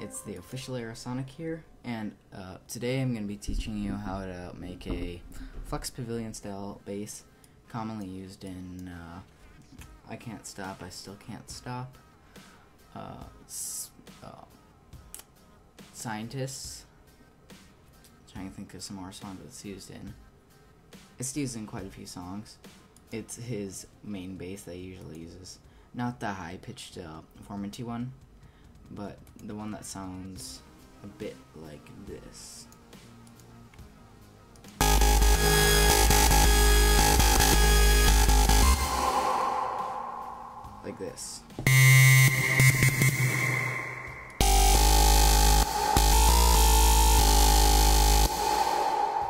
It's the official Aerosonic here, and today I'm going to be teaching you how to make a Flux Pavilion style bass, commonly used in I Can't Stop, I Still Can't Stop, Scientists. Trying to think of some more songs it's used in. It's used in quite a few songs. It's his main bass that he usually uses. Not the high-pitched formanty one, but the one that sounds a bit like this. Like this.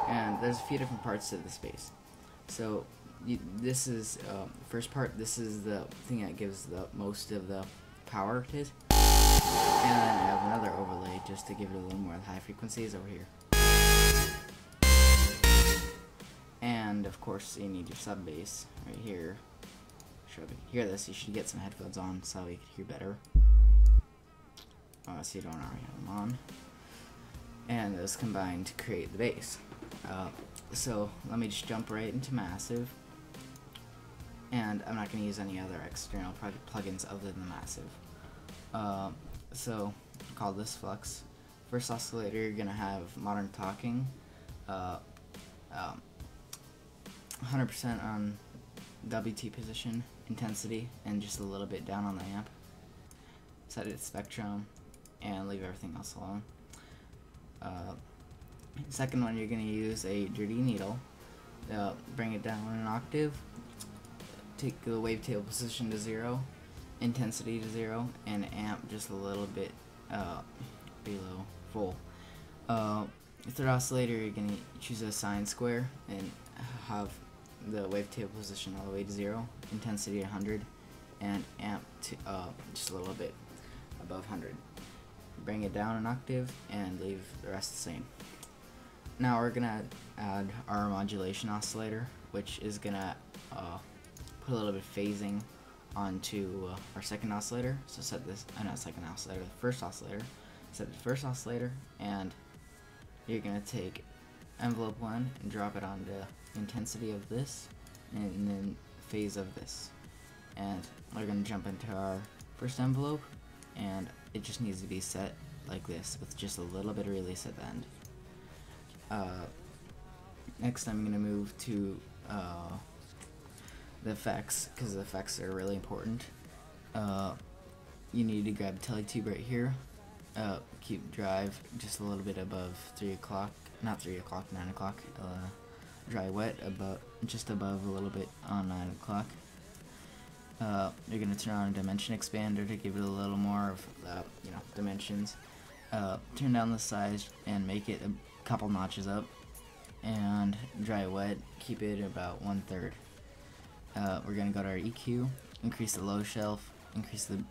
And there's a few different parts to this bass. So this is first part. This is the thing that gives the most of the power to it. And then I have another overlay just to give it a little more high frequencies over here. And of course you need your sub bass right here. Sure, if you can hear this, you should get some headphones on so you can hear better. So you don't already have them on. And those combine to create the bass. So let me just jump right into Massive. And I'm not going to use any other external plugins other than Massive. So call this Flux. First oscillator, you're going to have Modern Talking, 100% on WT position, intensity, and just a little bit down on the amp. Set its spectrum, and leave everything else alone. Second one, you're going to use a dirty needle. Bring it down an octave. Take the wavetable position to 0, intensity to 0, and amp just a little bit below full. Third oscillator, you're going to choose a sine square and have the wavetable position all the way to 0, intensity 100, and amp to just a little bit above 100. Bring it down an octave and leave the rest the same. Now we're going to add our Modulation Oscillator, which is going to put a little bit of phasing onto our second oscillator. So set this, not second oscillator, the first oscillator. Set the first oscillator, and you're going to take envelope 1 and drop it onto intensity of this, and then phase of this. And we're going to jump into our first envelope, and it just needs to be set like this, with just a little bit of release at the end. Next I'm going to move to the effects, because the effects are really important. You need to grab a teletube right here. Keep drive just a little bit above 3 o'clock, not 3 o'clock, 9 o'clock. Dry wet just above a little bit on 9 o'clock. You're going to turn on a dimension expander to give it a little more of dimensions. Turn down the size and make it a couple notches up, and dry wet, keep it about 1/3. We're going to go to our EQ, increase the low shelf, increase the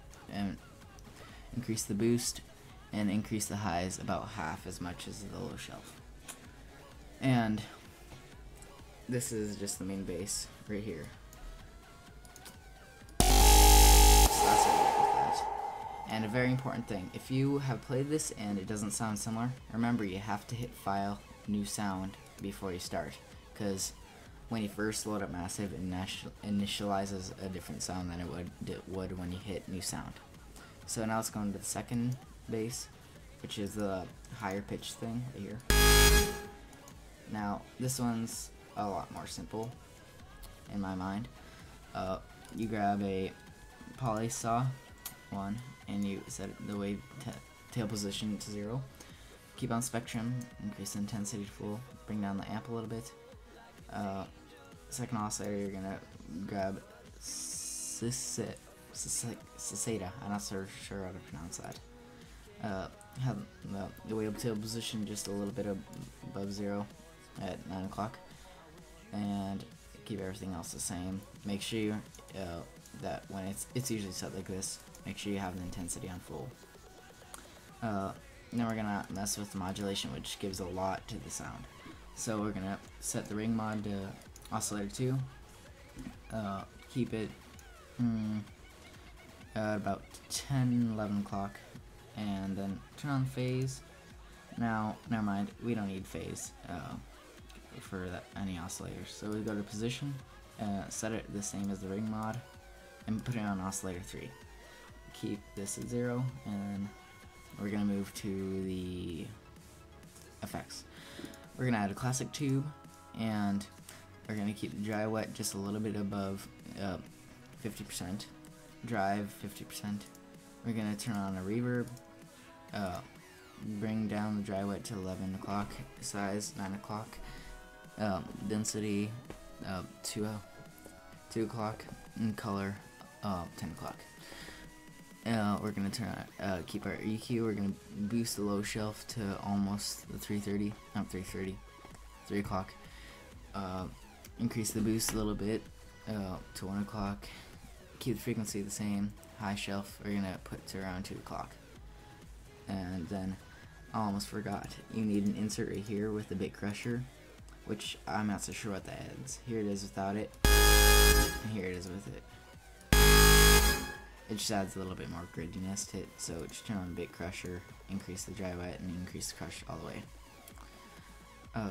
boost, and increase the highs about half as much as the low shelf. And this is just the main bass right here. So that's what we did with that. And a very important thing, if you have played this and it doesn't sound similar, remember you have to hit File, New Sound before you start, because when you first load up Massive, it initializes a different sound than it would when you hit New Sound. So now let's go into the second bass, which is the higher pitch thing right here. Now this one's a lot more simple in my mind. You grab a poly saw one and you set the wave tail position to 0. Keep on spectrum, increase the intensity to full, bring down the amp a little bit. Second oscillator, you're gonna grab Cicada. I'm not so sure how to pronounce that. Have the wavetable position just a little bit above 0 at 9 o'clock, and keep everything else the same. Make sure that when it's usually set like this, make sure you have the intensity on full. Then we're gonna mess with the modulation, which gives a lot to the sound. So we're gonna set the ring mod to oscillator 2. Keep it at about 10, 11 o'clock, and then turn on phase. Now, never mind, we don't need phase for any oscillators. So we go to position, set it the same as the ring mod, and put it on oscillator 3. Keep this at 0, and we're going to move to the effects. We're going to add a classic tube, and we're going to keep the dry wet just a little bit above 50%, drive 50%. We're going to turn on a reverb, bring down the dry wet to 11 o'clock, size 9 o'clock, density 2 o'clock, and color 10 o'clock. We're going to keep our EQ. We're going to boost the low shelf to almost the 330, not 330, 3 o'clock. Increase the boost a little bit to 1 o'clock. Keep the frequency the same. High shelf we're going to put to around 2 o'clock. And then I almost forgot. You need an insert right here with the bit crusher, which I'm not so sure what that adds. Here it is without it, and here it is with it. It just adds a little bit more grittiness to it, so just turn on the bit crusher, increase the dry wet, and increase the crush all the way.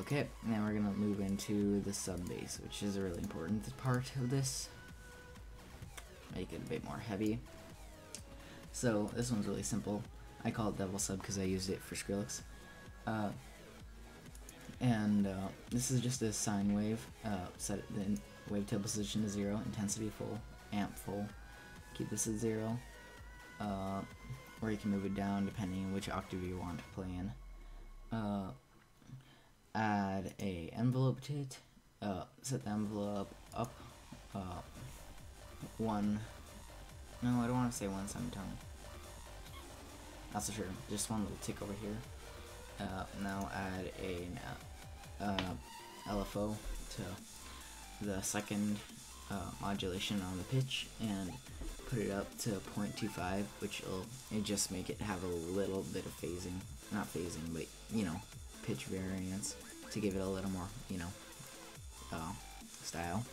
Okay, now we're going to move into the sub bass, which is a really important part of this. Make it a bit more heavy. So this one's really simple. I call it Devil Sub because I used it for Skrillex. This is just a sine wave. Set the wavetable position to 0, intensity full, amp full. Keep this at 0. Or you can move it down depending on which octave you want to play in. Add a envelope to it. Set the envelope up 1. No, I don't want to say 1 semitone. Not so sure. Just one little tick over here. Now add a LFO to the second modulation on the pitch and put it up to 0.25, which will just make it have a little bit of phasing. Not phasing, but pitch variance to give it a little more, style.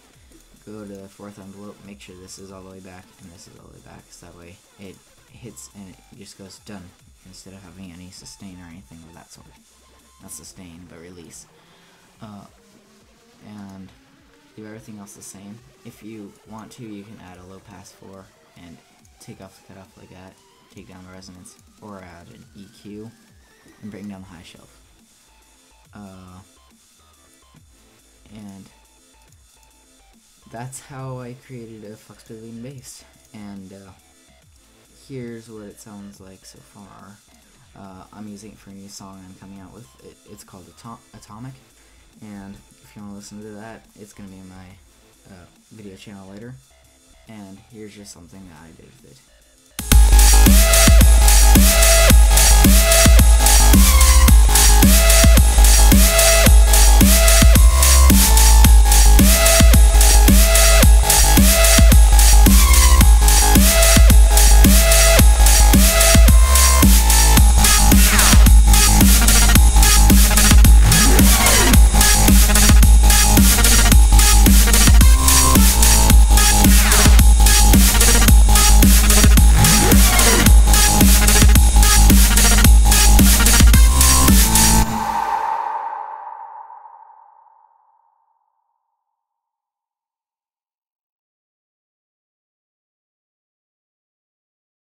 Go to the 4th envelope, make sure this is all the way back and this is all the way back, so that way it hits and it just goes done instead of having any sustain or anything of that sort. Not sustain, but release. And leave everything else the same. If you want to, you can add a low pass 4 and take off the cutoff like that, take down the resonance, or add an EQ and bring down the high shelf. And that's how I created a Flux Pavilion bass. And here's what it sounds like so far. I'm using it for a new song I'm coming out with. It's called Atomic, and if you want to listen to that, it's going to be in my video channel later. And here's just something that I did with it.